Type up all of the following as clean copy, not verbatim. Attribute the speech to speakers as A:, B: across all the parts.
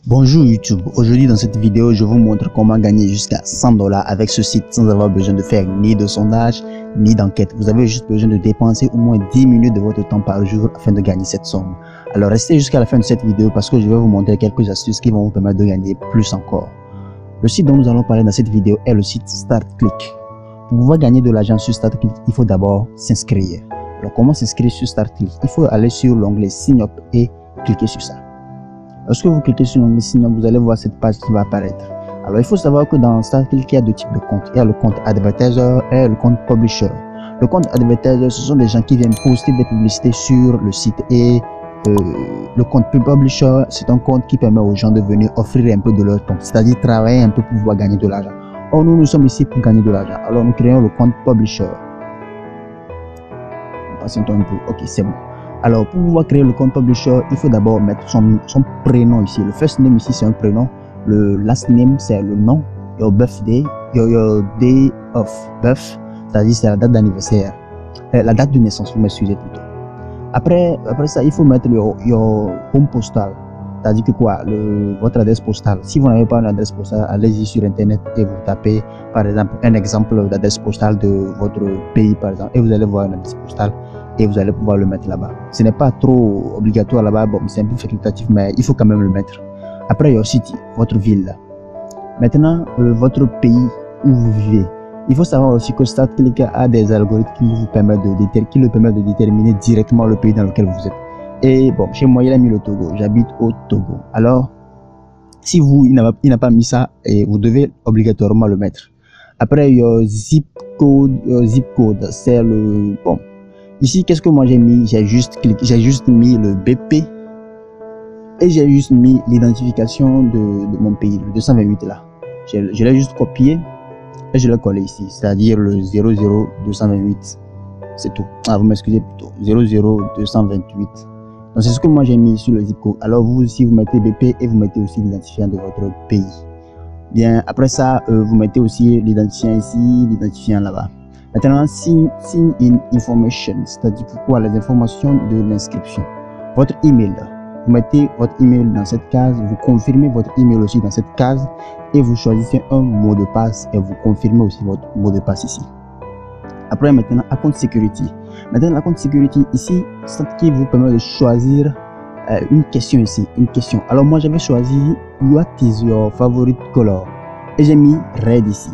A: Bonjour YouTube, aujourd'hui dans cette vidéo je vous montre comment gagner jusqu'à 100 $ avec ce site sans avoir besoin de faire ni de sondage ni d'enquête. Vous avez juste besoin de dépenser au moins 10 minutes de votre temps par jour afin de gagner cette somme. Alors restez jusqu'à la fin de cette vidéo parce que je vais vous montrer quelques astuces qui vont vous permettre de gagner plus encore. Le site dont nous allons parler dans cette vidéo est le site StartClick. Pour pouvoir gagner de l'argent sur StartClick, il faut d'abord s'inscrire. Alors comment s'inscrire sur StartClick? Il faut aller sur l'onglet Sign Up et cliquer sur ça. Lorsque vous cliquez sur l'onglet Sign Up, vous allez voir cette page qui va apparaître. Alors il faut savoir que dans StartClick, il y a deux types de comptes. Il y a le compte Advertiser et le compte Publisher. Le compte Advertiser, ce sont des gens qui viennent poster des publicités sur le site, et le compte Publisher, c'est un compte qui permet aux gens de venir offrir un peu de leur temps, c'est-à-dire travailler un peu pour pouvoir gagner de l'argent. Or nous sommes ici pour gagner de l'argent. Alors nous créons le compte Publisher. Patientons un peu. Ok, c'est bon. Alors, pour pouvoir créer le compte Publisher, il faut d'abord mettre son prénom ici. Le first name ici, c'est un prénom. Le last name, c'est le nom. Your birthday, your day of birth, c'est-à-dire c'est la date d'anniversaire. La date de naissance, vous m'excusez plutôt. Après ça, il faut mettre your home postal. C'est-à-dire que quoi, votre adresse postale. Si vous n'avez pas une adresse postale, allez-y sur Internet et vous tapez, par exemple, un exemple d'adresse postale de votre pays, par exemple, et vous allez voir une adresse postale. Et vous allez pouvoir le mettre là-bas. Ce n'est pas trop obligatoire là-bas, bon, c'est un peu facultatif, mais il faut quand même le mettre. Après, il y a aussi votre ville. Maintenant, votre pays où vous vivez. Il faut savoir aussi que StartClick a des algorithmes qui le permettent de déterminer directement le pays dans lequel vous êtes. Et bon, chez moi, il a mis le Togo. J'habite au Togo. Alors, si il n'a pas mis ça, et vous devez obligatoirement le mettre. Après, il y a zip code, c'est le bon. Ici, qu'est-ce que moi j'ai mis? J'ai juste mis le BP et j'ai juste mis l'identification de mon pays, le 228 là. Je l'ai juste copié et je l'ai collé ici, c'est-à-dire le 00228. C'est tout. Ah, vous m'excusez plutôt. 00228. Donc c'est ce que moi j'ai mis sur le zip code. Alors vous aussi, vous mettez BP et vous mettez aussi l'identifiant de votre pays. Bien, après ça, vous mettez aussi l'identifiant ici, l'identifiant là-bas. Maintenant, sign in information, c'est-à-dire quoi, les informations de l'inscription. Votre email, vous mettez votre email dans cette case, vous confirmez votre email aussi dans cette case et vous choisissez un mot de passe et vous confirmez aussi votre mot de passe ici. Après, maintenant, account security. Maintenant, l'account security ici, c'est ce qui vous permet de choisir une question ici, une question. Alors moi, j'avais choisi what is your favorite color et j'ai mis red ici.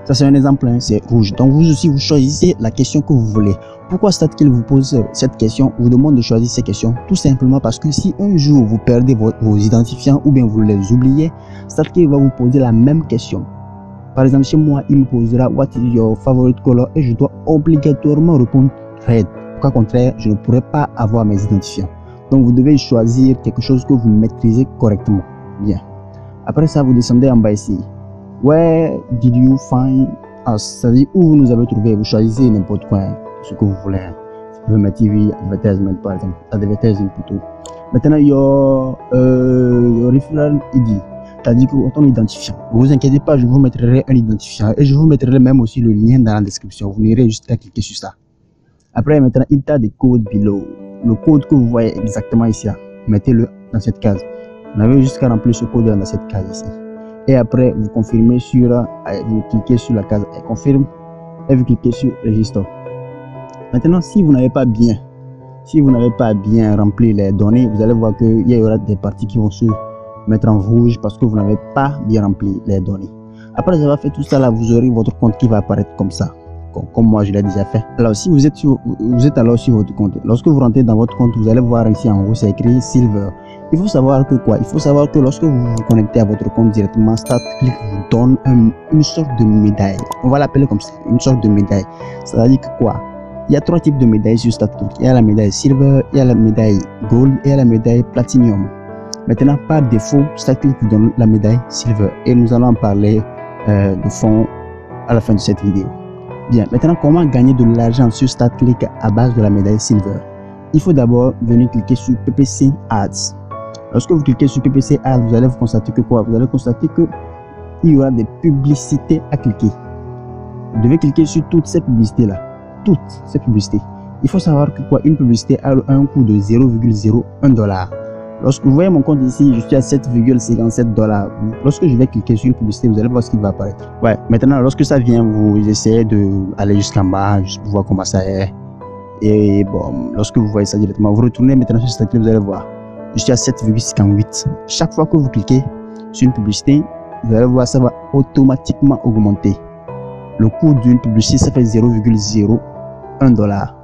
A: Ça c'est un exemple, hein, c'est rouge. Donc vous aussi, vous choisissez la question que vous voulez. Pourquoi StartClick vous pose cette question, vous demande de choisir ces questions? Tout simplement parce que si un jour vous perdez vos identifiants ou bien vous les oubliez, StartClick va vous poser la même question. Par exemple, chez moi, il me posera what is your favorite color et je dois obligatoirement répondre red. Au cas contraire, je ne pourrai pas avoir mes identifiants. Donc vous devez choisir quelque chose que vous maîtrisez correctement. Bien. Après ça, vous descendez en bas ici. Where did you find us? C'est-à-dire où vous nous avez trouvé. Vous choisissez n'importe quoi, hein, ce que vous voulez. Vous pouvez mettre TV, advertisement par exemple. Advertising plutôt. Maintenant, il y a referral ID. C'est-à-dire que ton identifiant. Ne vous inquiétez pas, je vous mettrai un identifiant. Et je vous mettrai même aussi le lien dans la description. Vous n'irez juste à cliquer sur ça. Après, maintenant, il y a des codes below. Le code que vous voyez exactement ici, mettez-le dans cette case. Vous n'avez juste qu'à remplir ce code dans cette case ici. Et après, vous confirmez vous cliquez sur la case « Confirme » et vous cliquez sur « Register ». Maintenant, si vous n'avez pas bien rempli les données, vous allez voir qu'il y aura des parties qui vont se mettre en rouge parce que vous n'avez pas bien rempli les données. Après avoir fait tout ça, là, vous aurez votre compte qui va apparaître comme ça, comme moi je l'ai déjà fait. Alors, si vous êtes alors sur votre compte, lorsque vous rentrez dans votre compte, vous allez voir ici en haut, c'est écrit « Silver ». Il faut savoir que quoi? Il faut savoir que lorsque vous vous connectez à votre compte directement, StartClick vous donne une sorte de médaille. On va l'appeler comme ça, une sorte de médaille. C'est-à-dire que quoi? Il y a trois types de médailles sur StartClick. Il y a la médaille Silver, il y a la médaille Gold et il y a la médaille Platinum. Maintenant, par défaut, StartClick vous donne la médaille Silver et nous allons en parler de fond à la fin de cette vidéo. Bien, maintenant, comment gagner de l'argent sur StartClick à base de la médaille Silver? Il faut d'abord venir cliquer sur PPC Ads. Lorsque vous cliquez sur PPC Ads, vous allez vous constater que quoi? Vous allez constater que il y aura des publicités à cliquer. Vous devez cliquer sur toutes ces publicités là. Toutes ces publicités. Il faut savoir que quoi? Une publicité a un coût de 0,01 $. Lorsque vous voyez mon compte ici, je suis à 7,57 $. Lorsque je vais cliquer sur une publicité, vous allez voir ce qui va apparaître. Ouais, maintenant, lorsque ça vient, vous essayez d'aller jusqu'en bas, juste pour voir comment ça est. Et bon, lorsque vous voyez ça directement, vous retournez maintenant sur cette clé, vous allez voir. Je suis à 7,58. Chaque fois que vous cliquez sur une publicité, vous allez voir, ça va automatiquement augmenter. Le coût d'une publicité, ça fait 0,01 $.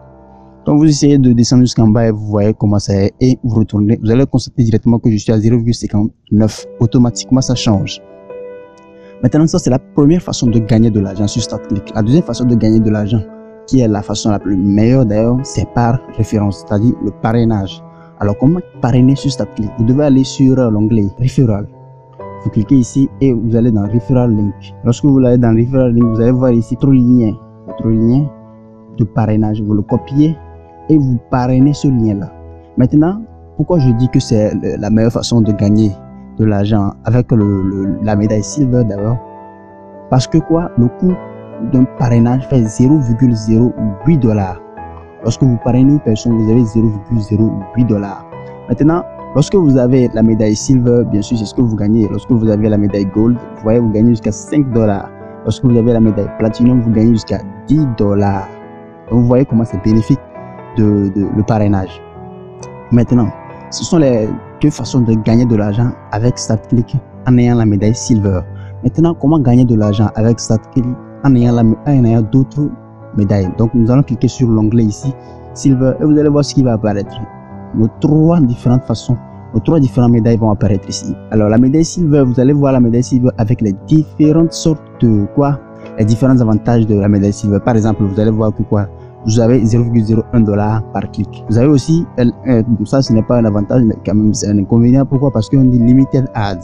A: Donc vous essayez de descendre jusqu'en bas et vous voyez comment ça est et vous retournez, vous allez constater directement que je suis à 0,59. Automatiquement ça change. Maintenant ça c'est la première façon de gagner de l'argent sur StartClick. La deuxième façon de gagner de l'argent, qui est la façon la plus meilleure d'ailleurs, c'est par référence, c'est-à-dire le parrainage. Alors comment parrainer sur StartClick? Vous devez aller sur l'onglet Referral. Vous cliquez ici et vous allez dans Referral Link. Lorsque vous allez dans Referral Link, vous allez voir ici votre lien de parrainage. Vous le copiez et vous parrainez ce lien-là. Maintenant, pourquoi je dis que c'est la meilleure façon de gagner de l'argent avec la médaille Silver d'abord? Parce que quoi? Le coût d'un parrainage fait 0,08 $. Lorsque vous parrainez une personne, vous avez 0,08 $. Maintenant, lorsque vous avez la médaille Silver, bien sûr, c'est ce que vous gagnez. Lorsque vous avez la médaille Gold, vous voyez, vous gagnez jusqu'à 5 $. Lorsque vous avez la médaille Platinum, vous gagnez jusqu'à 10 $. Donc, vous voyez comment c'est bénéfique le parrainage. Maintenant, ce sont les deux façons de gagner de l'argent avec StartClick en ayant la médaille Silver. Maintenant, comment gagner de l'argent avec StartClick en ayant d'autres médailles? Donc, nous allons cliquer sur l'onglet ici, Silver, et vous allez voir ce qui va apparaître. Nos trois différentes façons, nos trois différentes médailles vont apparaître ici. Alors, la médaille Silver, vous allez voir la médaille Silver avec les différentes sortes de quoi? Les différents avantages de la médaille Silver. Par exemple, vous allez voir que quoi? Vous avez 0,01 $ par clic. Vous avez aussi, ça ce n'est pas un avantage, mais quand même c'est un inconvénient. Pourquoi? Parce qu'on dit limited ads.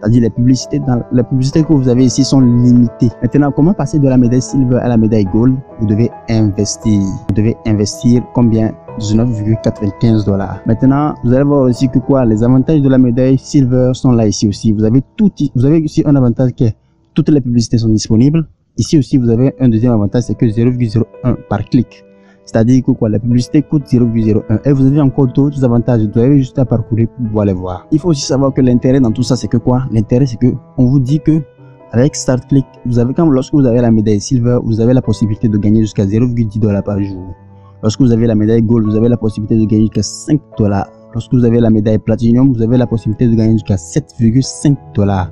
A: C'est-à-dire les publicités que vous avez ici sont limitées. Maintenant, comment passer de la médaille Silver à la médaille Gold? Vous devez investir. Vous devez investir combien? 19,95 $. Maintenant, vous allez voir aussi que quoi? Les avantages de la médaille Silver sont là ici aussi. Vous avez ici un avantage qui est toutes les publicités sont disponibles. Ici aussi, vous avez un deuxième avantage, c'est que 0,01 par clic. C'est-à-dire que quoi, la publicité coûte 0,01. Et vous avez encore d'autres avantages. Vous avez juste à parcourir pour pouvoir les voir. Il faut aussi savoir que l'intérêt dans tout ça, c'est que quoi? L'intérêt, c'est que on vous dit que avec StartClick, lorsque vous avez la médaille Silver, vous avez la possibilité de gagner jusqu'à 0,10 $ par jour. Lorsque vous avez la médaille Gold, vous avez la possibilité de gagner jusqu'à 5 $. Lorsque vous avez la médaille Platinum, vous avez la possibilité de gagner jusqu'à 7,5 $.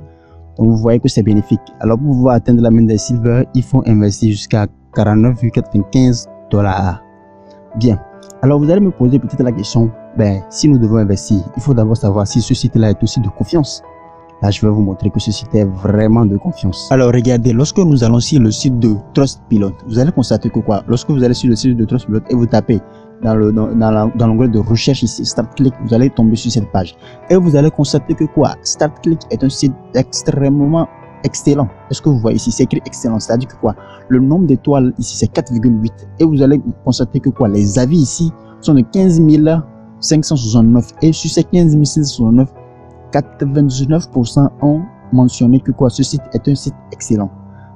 A: Donc vous voyez que c'est bénéfique. Alors pour pouvoir atteindre la médaille Silver, il faut investir jusqu'à 49,95 $. Bien. Alors vous allez me poser peut-être la question, si nous devons investir, il faut d'abord savoir si ce site-là est aussi de confiance. Là, je vais vous montrer que ce site est vraiment de confiance. Alors regardez, lorsque nous allons sur le site de Trustpilot, vous allez constater que quoi, lorsque vous allez sur le site de Trustpilot et vous tapez dans l'onglet de recherche ici, StartClick, vous allez tomber sur cette page. Et vous allez constater que quoi, StartClick est un site extrêmement excellent. Est-ce que vous voyez ici, c'est écrit excellent, c'est-à-dire que quoi, le nombre d'étoiles ici c'est 4,8. Et vous allez constater que quoi, les avis ici sont de 15 569. Et sur ces 15 569, 99% ont mentionné que quoi, ce site est un site excellent.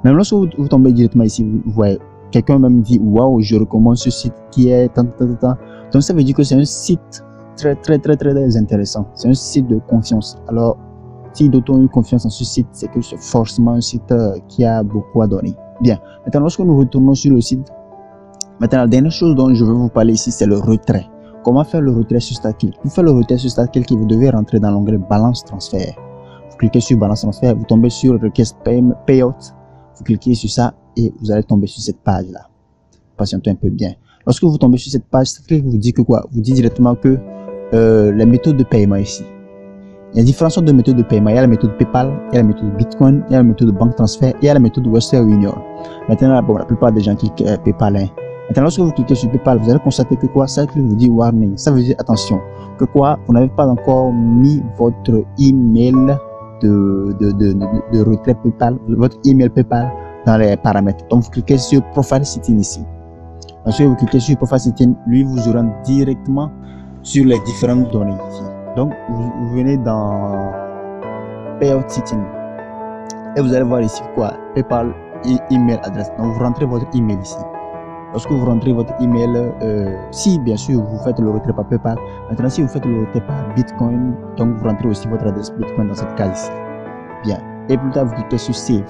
A: Même lorsque vous tombez directement ici, vous voyez, quelqu'un même dit waouh, je recommande ce site qui est tant. Donc ça veut dire que c'est un site très intéressant. C'est un site de confiance. Alors si d'autres ont eu confiance en ce site, c'est que c'est forcément un site qui a beaucoup à donner. Bien. Maintenant, lorsque nous retournons sur le site, maintenant la dernière chose dont je veux vous parler ici, c'est le retrait. Comment faire le retrait sur StartClick? Pour faire le retrait sur StartClick, vous devez rentrer dans l'onglet balance transfert. Vous cliquez sur balance transfert, vous tombez sur request payout. Vous cliquez sur ça et vous allez tomber sur cette page là. Patientez un peu bien. Lorsque vous tombez sur cette page, StartClick vous dit que quoi? Vous dit directement que les méthodes de paiement ici. Il y a différentes sortes de méthodes de paiement. Il y a la méthode PayPal, il y a la méthode Bitcoin, il y a la méthode banque transfert, il y a la méthode Western Union. Maintenant, bon, la plupart des gens cliquent PayPal. Maintenant, lorsque vous cliquez sur PayPal, vous allez constater que quoi, ça vous dit warning. Ça veut dire attention, que quoi, vous n'avez pas encore mis votre email de retrait PayPal, votre email PayPal dans les paramètres. Donc, vous cliquez sur Profile Setting ici. Ensuite, vous cliquez sur Profile Setting, lui vous rend directement sur les différentes données ici. Donc, vous venez dans Payout Setting et vous allez voir ici quoi, PayPal et email adresse. Donc, vous rentrez votre email ici. Lorsque vous rentrez votre email, si bien sûr vous faites le retrait par PayPal, maintenant si vous faites le retrait par Bitcoin, donc vous rentrez aussi votre adresse Bitcoin dans cette case ici. Bien. Et plus tard, vous cliquez sur Save.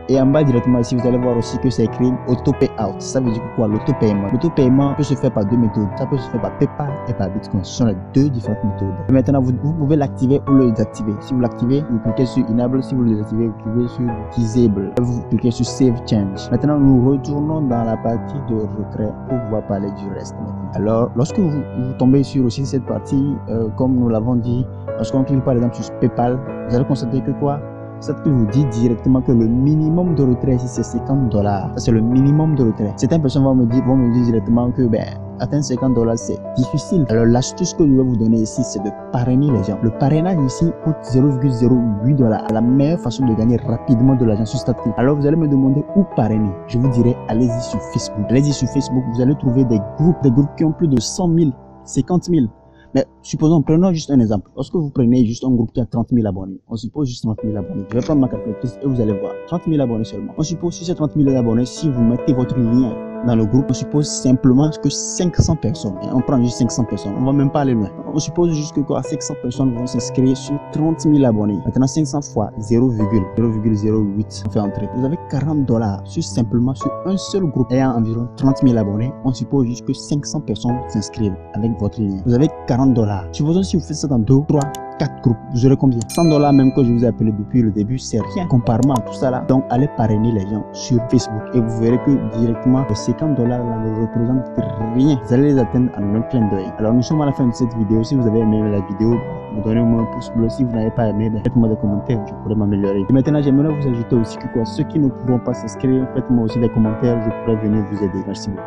A: Et en bas directement ici, vous allez voir aussi que c'est écrit Auto Payout. Ça veut dire quoi? L'auto-paiement. L'auto-paiement peut se faire par deux méthodes. Ça peut se faire par PayPal et par Bitcoin. Ce sont les deux différentes méthodes. Et maintenant, vous pouvez l'activer ou le désactiver. Si vous l'activez, vous cliquez sur Enable. Si vous le désactivez, vous cliquez sur Disable. Vous cliquez sur Save Change. Maintenant, nous retournons dans la partie de retrait pour pouvoir parler du reste. Alors, lorsque vous tombez sur aussi cette partie, comme nous l'avons dit, lorsqu'on clique par exemple sur PayPal, vous allez constater que quoi? Ça vous dit directement que le minimum de retrait ici c'est $50. Ça c'est le minimum de retrait. Certaines personnes vont me dire directement que atteindre $50 c'est difficile. Alors l'astuce que je vais vous donner ici c'est de parrainer les gens. Le parrainage ici coûte $0,08. La meilleure façon de gagner rapidement de l'argent sur Statcrypto. Alors vous allez me demander où parrainer. Je vous dirai allez-y sur Facebook. Allez-y sur Facebook, vous allez trouver des groupes qui ont plus de 100 000, 50 000. Mais supposons, prenons juste un exemple. Lorsque vous prenez juste un groupe qui a 30 000 abonnés, on suppose juste 30 000 abonnés. Je vais prendre ma calculatrice et vous allez voir. 30 000 abonnés seulement. On suppose sur ces 30 000 abonnés, si vous mettez votre lien dans le groupe, on suppose simplement que 500 personnes. On prend juste 500 personnes. On va même pas aller loin. On suppose juste que 500 personnes vont s'inscrire sur 30 000 abonnés. Maintenant, 500 fois 0,08 on fait entrer. Vous avez $40 simplement sur un seul groupe ayant environ 30 000 abonnés. On suppose juste que 500 personnes s'inscrivent avec votre lien. Vous avez $40. Supposons si vous faites ça dans 2, 3, 4 groupes, vous aurez combien? $100 même que je vous ai appelé depuis le début, c'est rien comparément à tout ça là. Donc allez parrainer les gens sur Facebook et vous verrez que directement les $50 là ne représentent rien. Vous allez les atteindre en un clin d'œil. Alors nous sommes à la fin de cette vidéo. Si vous avez aimé la vidéo, vous donnez moi un pouce bleu. Si vous n'avez pas aimé, faites-moi des commentaires, je pourrais m'améliorer. Et maintenant j'aimerais vous ajouter aussi que ceux qui ne pourront pas s'inscrire, faites-moi aussi des commentaires, je pourrais venir vous aider. Merci beaucoup.